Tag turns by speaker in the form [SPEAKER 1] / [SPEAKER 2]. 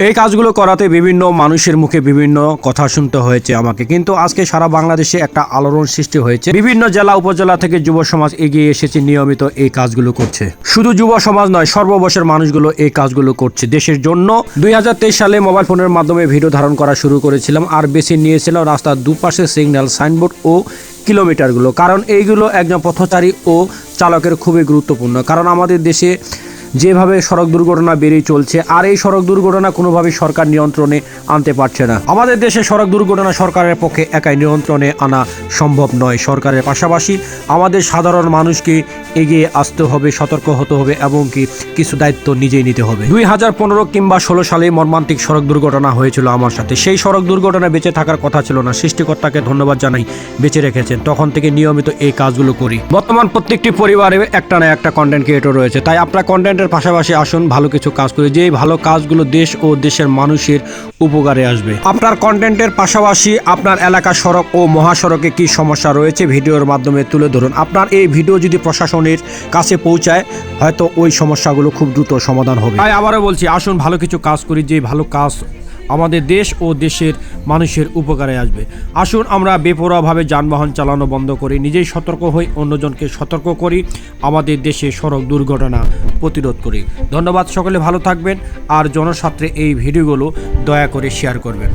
[SPEAKER 1] এই কাজগুলো করাতে বিভিন্ন মানুষের মুখে বিভিন্ন কথা শুনতে হয়েছে আমাকে, কিন্তু আজকে সারা বাংলাদেশে একটা আলোড়ন সৃষ্টি হয়েছে। বিভিন্ন জেলা উপজেলা থেকে যুব সমাজ এগিয়ে এসেছে, নিয়মিত এই কাজগুলো করছে। শুধু যুব সমাজ নয়, সর্ববয়সের মানুষগুলো এই কাজগুলো করছে দেশের জন্য। 2023 সালে মোবাইল ফোনের মাধ্যমে ভিডিও ধারণ করা শুরু করেছিলাম, আর বেছে নিয়েছিলাম রাস্তার দুপাশে সিগন্যাল, সাইনবোর্ড ও কিলোমিটারগুলো। কারণ এইগুলো একজন পথচারী ও চালকের খুবই গুরুত্বপূর্ণ। কারণ আমাদের দেশে যেভাবে সড়ক দুর্ঘটনা বেড়েই চলছে, আর এই সড়ক দুর্ঘটনা কোনোভাবেই সরকার নিয়ন্ত্রণে আনতে পারছে না। আমাদের দেশে সড়ক দুর্ঘটনা সরকারের পক্ষে একাই নিয়ন্ত্রণে আনা সম্ভব নয়। সরকারের পাশাপাশি আমাদের সাধারণ মানুষকে এগিয়ে আসতে হবে, সতর্ক হতে হবে এবং কিছু দায়িত্ব নিজেই নিতে হবে। 2015 কিংবা 16 সালে মর্মান্তিক সড়ক দুর্ঘটনা হয়েছিল আমার সাথে। সেই সড়ক দুর্ঘটনায় বেঁচে থাকার কথা ছিল না, সৃষ্টিকর্তাকে ধন্যবাদ জানাই বেঁচে রেখেছেন। তখন থেকে নিয়মিত এই কাজগুলো করি। বর্তমান প্রত্যেকটি পরিবারে একটা না একটা কন্টেন্ট ক্রিয়েটর রয়েছে, তাই আপনার কন্টেন্টের পাশাপাশি আসুন ভালো কিছু কাজ করি, যে ভালো কাজগুলো দেশ ও দেশের মানুষের উপকারে আসবে। আপনার কন্টেন্টের পাশাপাশি আপনার এলাকার সড়ক ও মহাসড়কে কি সমস্যা রয়েছে ভিডিওর মাধ্যমে তুলে ধরুন। আপনার এই ভিডিও যদি প্রশাসনের কাছে পৌঁছায়, হয়তো ওই সমস্যাগুলো খুব দ্রুত সমাধান হবে। তাই আবারও বলছি, আসুন ভালো কিছু কাজ করি, যে ভালো কাজ আমাদের দেশ ও দেশের মানুষের উপকারে আসবে। আসুন আমরা বেপরোয়াভাবে যানবাহন চালানো বন্ধ করি, নিজেই সতর্ক হই, অন্যজনকে সতর্ক করি, আমাদের দেশে সড়ক দুর্ঘটনা প্রতিরোধ করি। ধন্যবাদ, সকলে ভালো থাকবেন, আর জনস্বার্থে এই ভিডিওগুলো দয়া করে শেয়ার করবেন।